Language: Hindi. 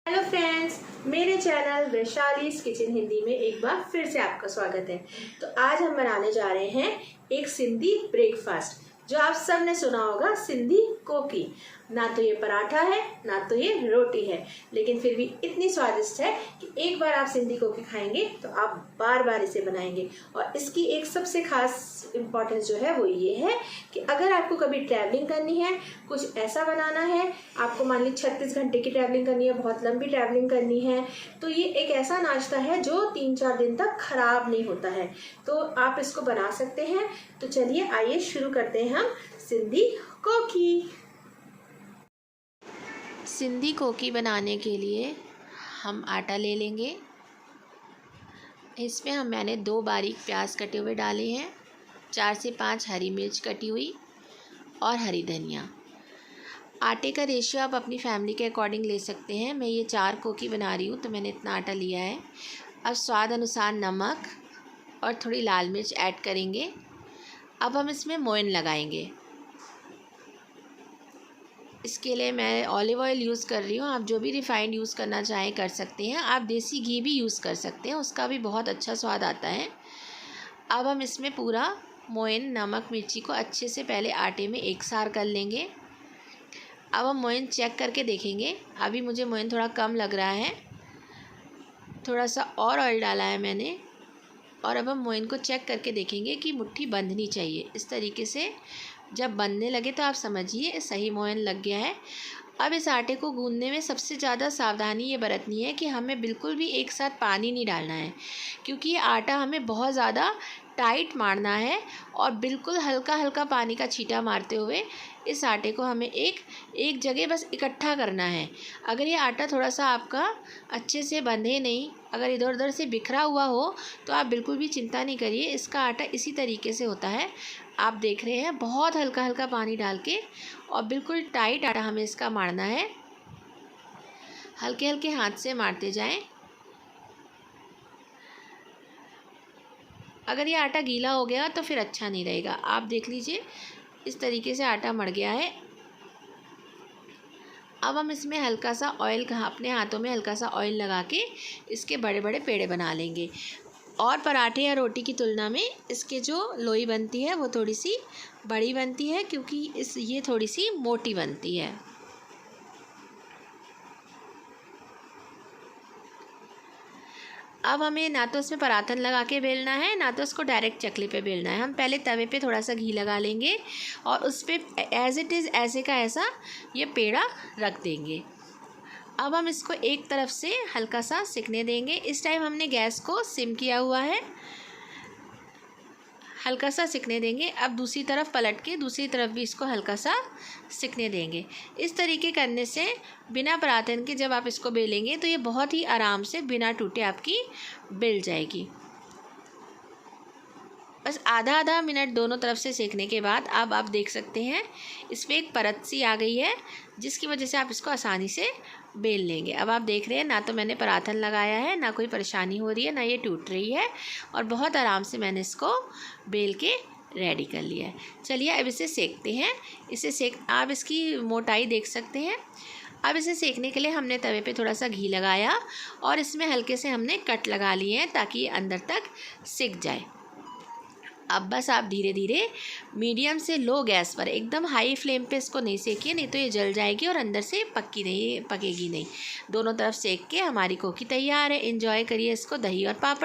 हेलो फ्रेंड्स, मेरे चैनल वैशालीज किचन हिंदी में एक बार फिर से आपका स्वागत है। तो आज हम बनाने जा रहे हैं एक सिंधी ब्रेकफास्ट, जो आप सब ने सुना होगा, सिंधी कोकी। ना तो ये पराठा है, ना तो ये रोटी है, लेकिन फिर भी इतनी स्वादिष्ट है कि एक बार आप सिंधी कोकी खाएंगे तो आप बार बार इसे बनाएंगे। और इसकी एक सबसे खास इम्पोर्टेंस जो है वो ये है कि अगर आपको कभी ट्रैवलिंग करनी है, कुछ ऐसा बनाना है, आपको मान ली 36 घंटे की ट्रैवलिंग करनी है, बहुत लंबी ट्रैवलिंग करनी है, तो ये एक ऐसा नाश्ता है जो 3-4 दिन तक खराब नहीं होता है। तो आप इसको बना सकते हैं। तो चलिए आइए शुरू करते हैं हम सिंधी कोकी। सिंधी कोकी बनाने के लिए हम आटा ले लेंगे। इसमें मैंने 2 बारीक प्याज कटे हुए डाले हैं, 4 से 5 हरी मिर्च कटी हुई और हरी धनिया। आटे का रेशियो आप अपनी फैमिली के अकॉर्डिंग ले सकते हैं। मैं ये 4 कोकी बना रही हूँ तो मैंने इतना आटा लिया है। अब स्वाद अनुसार नमक और थोड़ी लाल मिर्च ऐड करेंगे। अब हम इसमें मोयन लगाएंगे। इसके लिए मैं ऑलिव ऑयल यूज़ कर रही हूँ। आप जो भी रिफ़ाइंड यूज़ करना चाहें कर सकते हैं। आप देसी घी भी यूज़ कर सकते हैं, उसका भी बहुत अच्छा स्वाद आता है। अब हम इसमें पूरा मोयन, नमक, मिर्ची को अच्छे से पहले आटे में एक सार कर लेंगे। अब हम मोयन चेक करके देखेंगे। अभी मुझे मोयन थोड़ा कम लग रहा है, थोड़ा सा और ऑयल डाला है मैंने। और अब हम मोयन को चेक करके देखेंगे कि मुट्ठी बंधनी चाहिए। इस तरीके से जब बनने लगे तो आप समझिए सही मोयन लग गया है। अब इस आटे को गूंदने में सबसे ज़्यादा सावधानी ये बरतनी है कि हमें बिल्कुल भी एक साथ पानी नहीं डालना है, क्योंकि ये आटा हमें बहुत ज़्यादा टाइट मारना है। और बिल्कुल हल्का हल्का पानी का छींटा मारते हुए इस आटे को हमें एक जगह बस इकट्ठा करना है। अगर ये आटा थोड़ा सा आपका अच्छे से बंधे नहीं, अगर इधर उधर से बिखरा हुआ हो, तो आप बिल्कुल भी चिंता नहीं करिए। इसका आटा इसी तरीके से होता है। आप देख रहे हैं, बहुत हल्का हल्का पानी डाल के और बिल्कुल टाइट आटा हमें इसका मारना है। हल्के हल्के हाथ से मारते जाएं। अगर ये आटा गीला हो गया तो फिर अच्छा नहीं रहेगा। आप देख लीजिए, इस तरीके से आटा मर गया है। अब हम इसमें हल्का सा ऑयल, अपने हाथों में हल्का सा ऑयल लगा के इसके बड़े बड़े पेड़े बना लेंगे। और पराठे या रोटी की तुलना में इसके जो लोई बनती है वो थोड़ी सी बड़ी बनती है, क्योंकि ये थोड़ी सी मोटी बनती है। अब हमें ना तो इसमें परातन लगा के बेलना है, ना तो इसको डायरेक्ट चकले पे बेलना है। हम पहले तवे पे थोड़ा सा घी लगा लेंगे और उस पर एज़ इट इज़ ऐसे का ऐसा ये पेड़ा रख देंगे। अब हम इसको एक तरफ से हल्का सा सिकने देंगे। इस टाइम हमने गैस को सिम किया हुआ है। हल्का सा सिकने देंगे। अब दूसरी तरफ पलट के दूसरी तरफ भी इसको हल्का सा सिकने देंगे। इस तरीके करने से बिना परातन के जब आप इसको बेलेंगे तो ये बहुत ही आराम से बिना टूटे आपकी बेल जाएगी। बस आधा मिनट दोनों तरफ से सेकने के बाद अब आप देख सकते हैं इसमें एक परत सी आ गई है, जिसकी वजह से आप इसको आसानी से बेल लेंगे। अब आप देख रहे हैं, ना तो मैंने परातन लगाया है, ना कोई परेशानी हो रही है, ना ये टूट रही है, और बहुत आराम से मैंने इसको बेल के रेडी कर लिया है। चलिए अब इसे सेकते हैं। आप इसकी मोटाई देख सकते हैं। अब इसे सेकने के लिए हमने तवे पे थोड़ा सा घी लगाया और इसमें हल्के से हमने कट लगा लिए हैं ताकि ये अंदर तक सिक जाए। अब बस आप धीरे धीरे मीडियम से लो गैस पर, एकदम हाई फ्लेम पे इसको नहीं सेकिए, नहीं तो ये जल जाएगी और अंदर से पकेगी नहीं। दोनों तरफ सेक के हमारी कोकी तैयार है। एंजॉय करिए इसको दही और पापड़